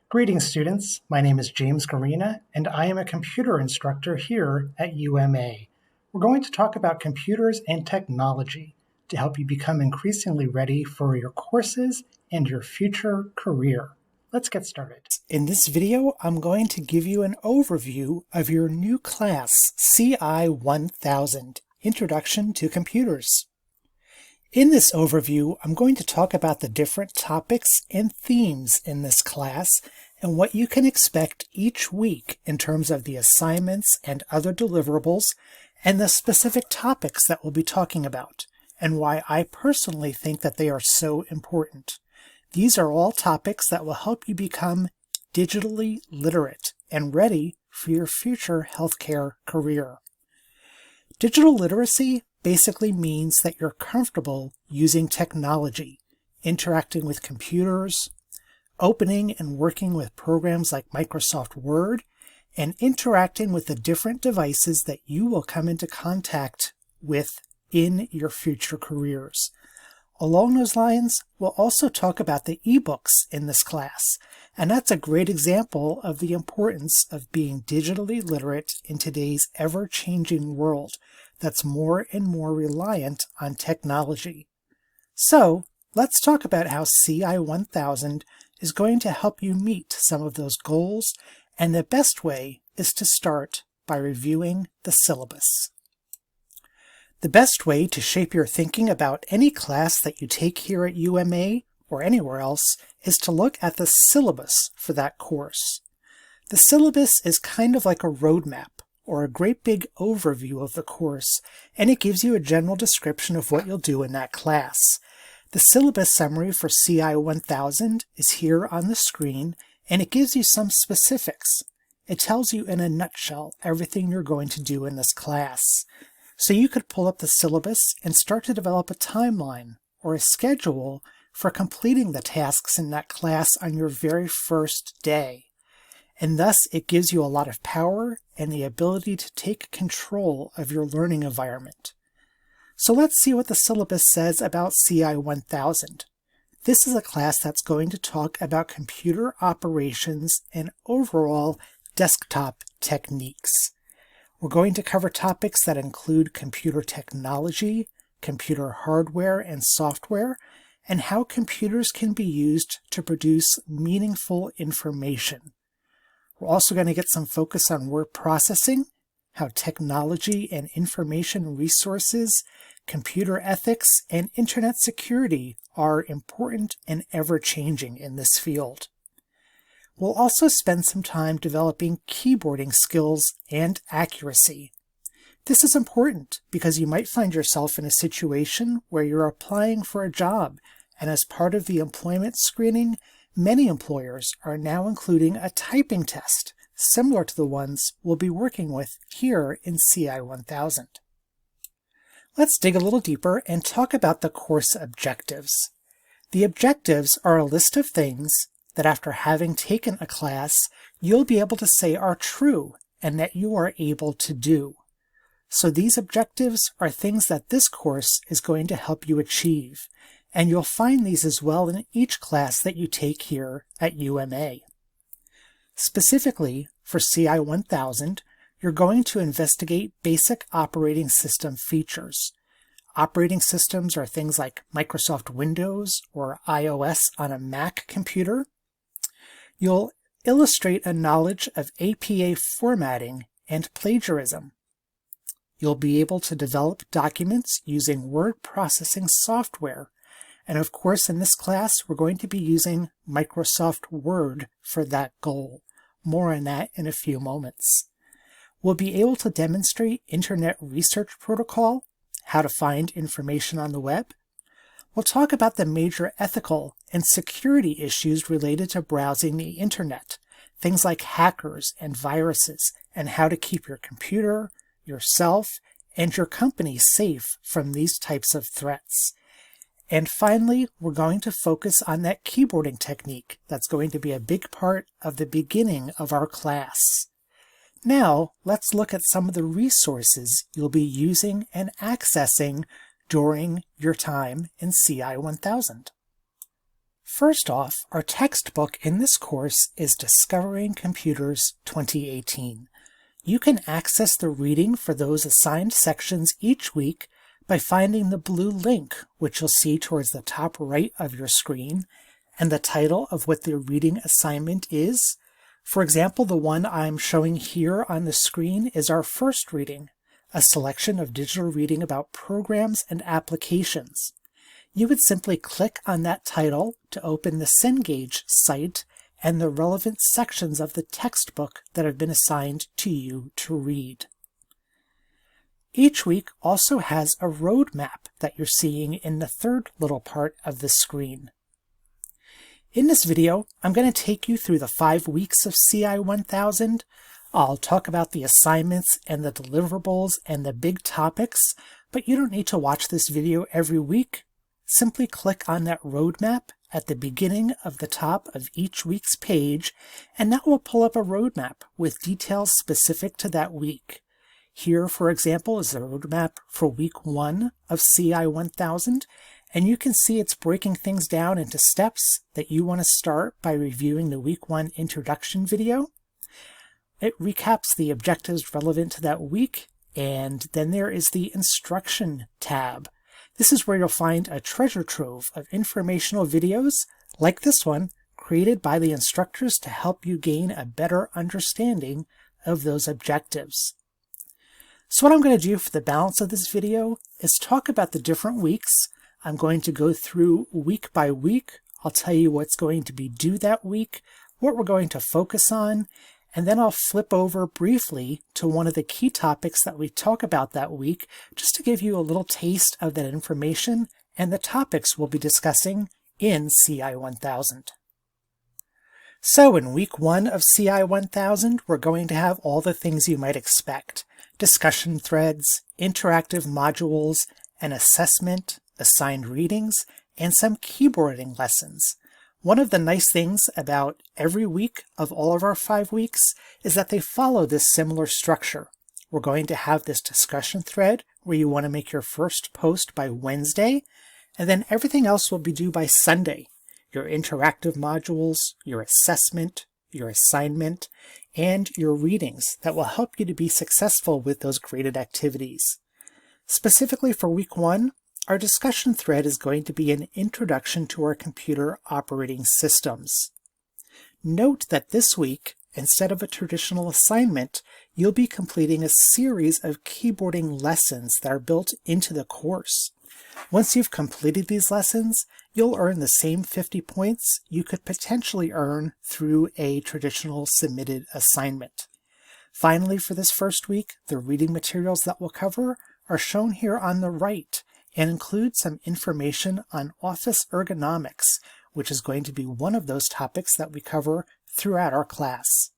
Greetings, students. My name is James Garina, and I am a computer instructor here at UMA. We're going to talk about computers and technology to help you become increasingly ready for your courses and your future career. Let's get started. In this video, I'm going to give you an overview of your new class, CI1000, Introduction to Computers. In this overview, I'm going to talk about the different topics and themes in this class and what you can expect each week in terms of the assignments and other deliverables and the specific topics that we'll be talking about, and why I personally think that they are so important. These are all topics that will help you become digitally literate and ready for your future healthcare career. Digital literacy basically means that you're comfortable using technology, interacting with computers, opening and working with programs like Microsoft Word, and interacting with the different devices that you will come into contact with in your future careers. Along those lines, we'll also talk about the ebooks in this class, and that's a great example of the importance of being digitally literate in today's ever-changing world that's more and more reliant on technology. So, let's talk about how CI1000 is going to help you meet some of those goals, and the best way is to start by reviewing the syllabus. The best way to shape your thinking about any class that you take here at UMA or anywhere else is to look at the syllabus for that course. The syllabus is kind of like a roadmap or a great big overview of the course, and it gives you a general description of what you'll do in that class. The syllabus summary for CI1000 is here on the screen, and it gives you some specifics. It tells you in a nutshell everything you're going to do in this class. So you could pull up the syllabus and start to develop a timeline or a schedule for completing the tasks in that class on your very first day. And thus it gives you a lot of power and the ability to take control of your learning environment. So let's see what the syllabus says about CI1000. This is a class that's going to talk about computer operations and overall desktop techniques. We're going to cover topics that include computer technology, computer hardware and software, and how computers can be used to produce meaningful information. We're also going to get some focus on word processing, how technology and information resources, computer ethics, and internet security are important and ever-changing in this field. We'll also spend some time developing keyboarding skills and accuracy. This is important because you might find yourself in a situation where you're applying for a job, and as part of the employment screening, many employers are now including a typing test, similar to the ones we'll be working with here in CI1000. Let's dig a little deeper and talk about the course objectives. The objectives are a list of things that after having taken a class, you'll be able to say are true and that you are able to do. So these objectives are things that this course is going to help you achieve, and you'll find these as well in each class that you take here at UMA. Specifically, for CI1000, you're going to investigate basic operating system features. Operating systems are things like Microsoft Windows or iOS on a Mac computer. You'll illustrate a knowledge of APA formatting and plagiarism. You'll be able to develop documents using word processing software. And of course, in this class, we're going to be using Microsoft Word for that goal. More on that in a few moments. We'll be able to demonstrate Internet Research Protocol, how to find information on the web. We'll talk about the major ethical and security issues related to browsing the internet, things like hackers and viruses, and how to keep your computer, yourself, and your company safe from these types of threats. And finally, we're going to focus on that keyboarding technique that's going to be a big part of the beginning of our class. Now, let's look at some of the resources you'll be using and accessing during your time in CI1000. First off, our textbook in this course is Discovering Computers 2018. You can access the reading for those assigned sections each week by finding the blue link, which you'll see towards the top right of your screen, and the title of what the reading assignment is. For example, the one I'm showing here on the screen is our first reading, a selection of digital reading about programs and applications. You would simply click on that title to open the Cengage site and the relevant sections of the textbook that have been assigned to you to read. Each week also has a roadmap that you're seeing in the third little part of the screen. In this video, I'm going to take you through the 5 weeks of CI1000. I'll talk about the assignments and the deliverables and the big topics, but you don't need to watch this video every week. Simply click on that roadmap at the beginning of the top of each week's page, and that will pull up a roadmap with details specific to that week. Here, for example, is the roadmap for week 1 of CI1000, and you can see it's breaking things down into steps that you want to start by reviewing the week 1 introduction video. It recaps the objectives relevant to that week, and then there is the instruction tab. This is where you'll find a treasure trove of informational videos, like this one, created by the instructors to help you gain a better understanding of those objectives. So what I'm going to do for the balance of this video is talk about the different weeks. I'm going to go through week by week. I'll tell you what's going to be due that week, what we're going to focus on, and then I'll flip over briefly to one of the key topics that we talk about that week, just to give you a little taste of that information and the topics we'll be discussing in CI1000. So in week 1 of CI1000, we're going to have all the things you might expect: discussion threads, interactive modules, an assessment, assigned readings, and some keyboarding lessons. One of the nice things about every week of all of our 5 weeks is that they follow this similar structure. We're going to have this discussion thread where you want to make your first post by Wednesday, and then everything else will be due by Sunday. Your interactive modules, your assessment, your assignment, and your readings that will help you to be successful with those graded activities. Specifically for week 1, our discussion thread is going to be an introduction to our computer operating systems. Note that this week, instead of a traditional assignment, you'll be completing a series of keyboarding lessons that are built into the course. Once you've completed these lessons, you'll earn the same 50 points you could potentially earn through a traditional submitted assignment. Finally, for this first week, the reading materials that we'll cover are shown here on the right, and include some information on office ergonomics, which is going to be one of those topics that we cover throughout our class.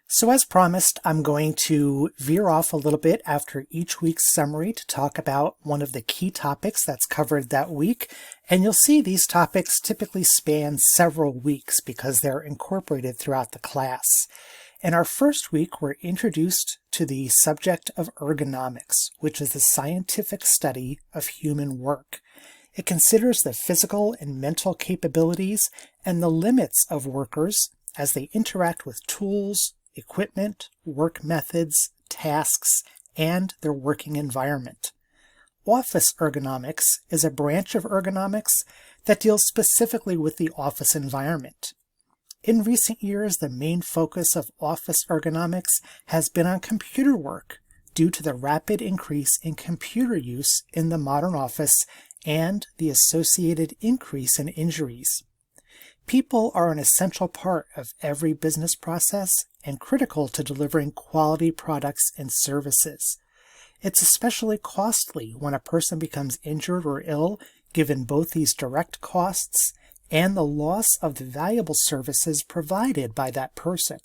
So as promised, I'm going to veer off a little bit after each week's summary to talk about one of the key topics that's covered that week, and you'll see these topics typically span several weeks because they're incorporated throughout the class. In our first week, we're introduced to the subject of ergonomics, which is the scientific study of human work. It considers the physical and mental capabilities and the limits of workers as they interact with tools, equipment, work methods, tasks, and their working environment. Office ergonomics is a branch of ergonomics that deals specifically with the office environment. In recent years, the main focus of office ergonomics has been on computer work due to the rapid increase in computer use in the modern office and the associated increase in injuries. People are an essential part of every business process and critical to delivering quality products and services. It's especially costly when a person becomes injured or ill, given both these direct costs and the loss of the valuable services provided by that person.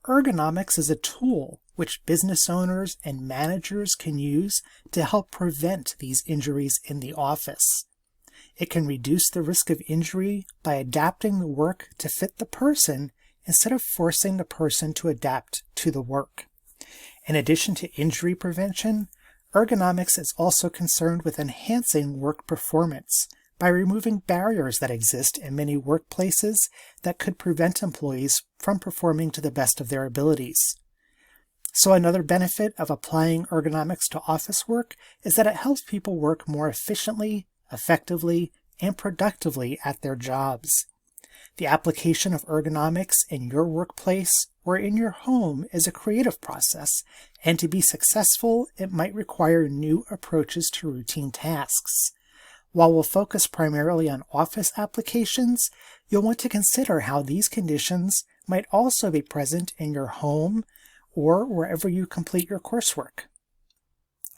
Ergonomics is a tool which business owners and managers can use to help prevent these injuries in the office. It can reduce the risk of injury by adapting the work to fit the person instead of forcing the person to adapt to the work. In addition to injury prevention, ergonomics is also concerned with enhancing work performance by removing barriers that exist in many workplaces that could prevent employees from performing to the best of their abilities. So another benefit of applying ergonomics to office work is that it helps people work more efficiently, effectively, and productively at their jobs. The application of ergonomics in your workplace or in your home is a creative process, and to be successful, it might require new approaches to routine tasks. While we'll focus primarily on office applications, you'll want to consider how these conditions might also be present in your home or wherever you complete your coursework.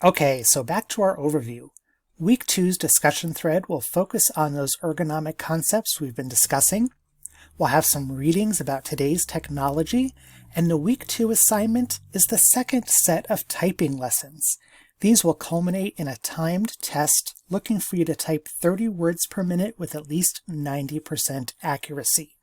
Okay, so back to our overview. Week 2's discussion thread will focus on those ergonomic concepts we've been discussing. We'll have some readings about today's technology, and the Week 2 assignment is the second set of typing lessons. These will culminate in a timed test looking for you to type 30 words per minute with at least 90% accuracy.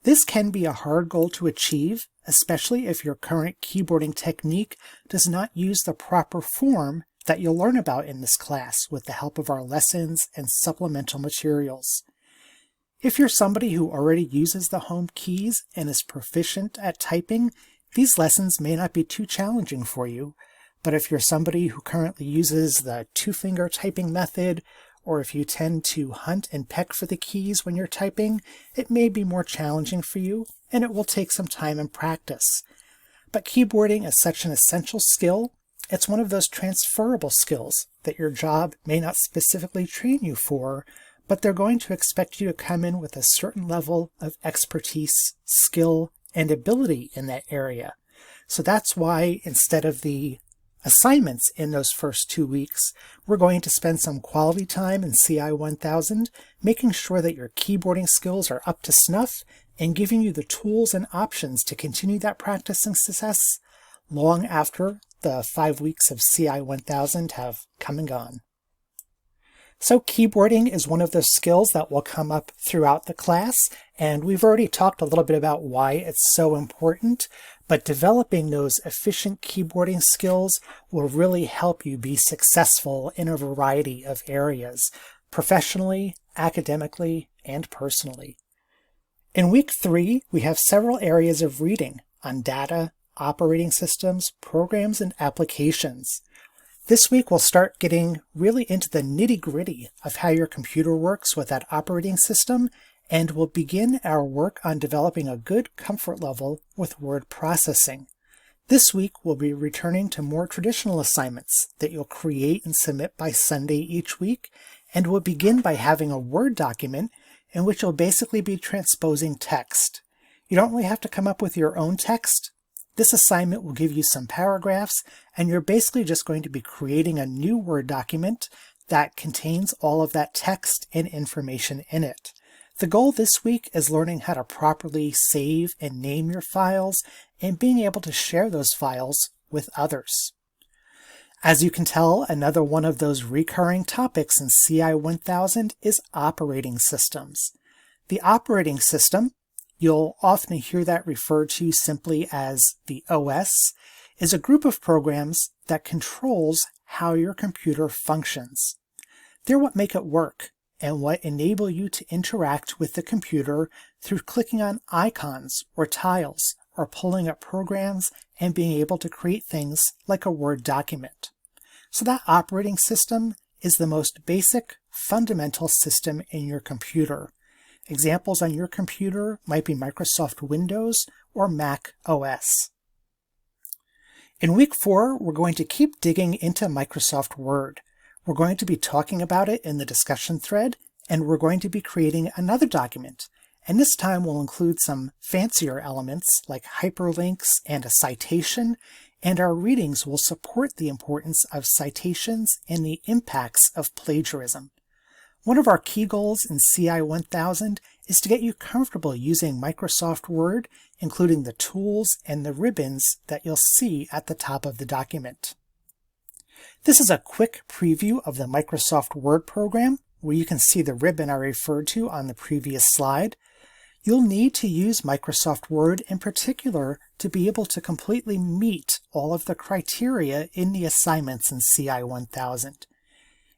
This can be a hard goal to achieve, especially if your current keyboarding technique does not use the proper form that you'll learn about in this class with the help of our lessons and supplemental materials. If you're somebody who already uses the home keys and is proficient at typing, these lessons may not be too challenging for you. But if you're somebody who currently uses the two-finger typing method, or if you tend to hunt and peck for the keys when you're typing, it may be more challenging for you, and it will take some time and practice. But keyboarding is such an essential skill. It's one of those transferable skills that your job may not specifically train you for, but they're going to expect you to come in with a certain level of expertise, skill, and ability in that area. So that's why instead of the assignments in those first 2 weeks, we're going to spend some quality time in CI1000 making sure that your keyboarding skills are up to snuff and giving you the tools and options to continue that practice and success long after the 5 weeks of CI1000 have come and gone. So keyboarding is one of those skills that will come up throughout the class, and we've already talked a little bit about why it's so important, but developing those efficient keyboarding skills will really help you be successful in a variety of areas, professionally, academically, and personally. In week 3, we have several areas of reading on data, operating systems, programs, and applications. This week we'll start getting really into the nitty-gritty of how your computer works with that operating system, and we'll begin our work on developing a good comfort level with word processing. This week we'll be returning to more traditional assignments that you'll create and submit by Sunday each week, and we'll begin by having a Word document in which you'll basically be transposing text. You don't really have to come up with your own text. This assignment will give you some paragraphs, and you're basically just going to be creating a new Word document that contains all of that text and information in it. The goal this week is learning how to properly save and name your files and being able to share those files with others. As you can tell, another one of those recurring topics in CI1000 is operating systems. The operating system, you'll often hear that referred to simply as the OS, is a group of programs that controls how your computer functions. They're what make it work and what enable you to interact with the computer through clicking on icons or tiles or pulling up programs and being able to create things like a Word document. So that operating system is the most basic, fundamental system in your computer. Examples on your computer might be Microsoft Windows or Mac OS. In week 4, we're going to keep digging into Microsoft Word. We're going to be talking about it in the discussion thread, and we're going to be creating another document. And this time we'll include some fancier elements like hyperlinks and a citation, and our readings will support the importance of citations and the impacts of plagiarism. One of our key goals in CI1000 is to get you comfortable using Microsoft Word, including the tools and the ribbons that you'll see at the top of the document. This is a quick preview of the Microsoft Word program, where you can see the ribbon I referred to on the previous slide. You'll need to use Microsoft Word in particular to be able to completely meet all of the criteria in the assignments in CI1000.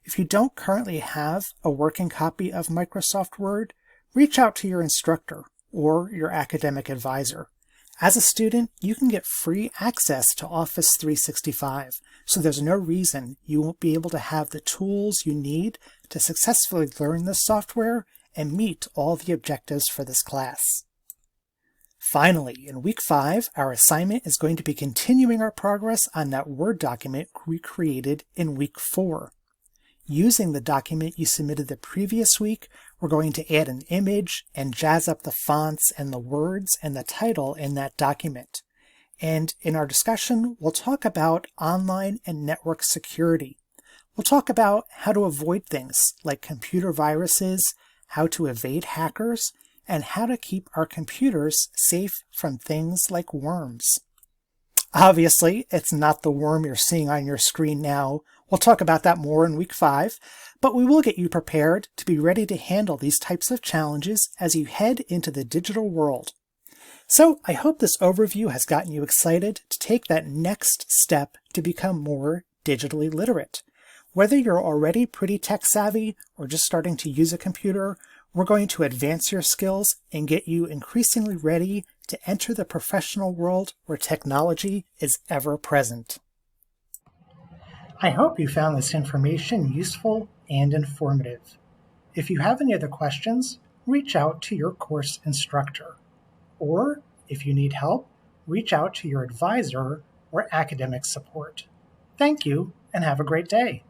If you don't currently have a working copy of Microsoft Word, reach out to your instructor or your academic advisor. As a student, you can get free access to Office 365, so there's no reason you won't be able to have the tools you need to successfully learn this software and meet all the objectives for this class. Finally, in week 5, our assignment is going to be continuing our progress on that Word document we created in week 4. Using the document you submitted the previous week, we're going to add an image and jazz up the fonts and the words and the title in that document. And in our discussion, we'll talk about online and network security. We'll talk about how to avoid things like computer viruses, how to evade hackers, and how to keep our computers safe from things like worms. Obviously, it's not the worm you're seeing on your screen now. We'll talk about that more in week 5, but we will get you prepared to be ready to handle these types of challenges as you head into the digital world. So I hope this overview has gotten you excited to take that next step to become more digitally literate. Whether you're already pretty tech savvy or just starting to use a computer, we're going to advance your skills and get you increasingly ready to enter the professional world where technology is ever present. I hope you found this information useful and informative. If you have any other questions, reach out to your course instructor. Or, if you need help, reach out to your advisor or academic support. Thank you, and have a great day.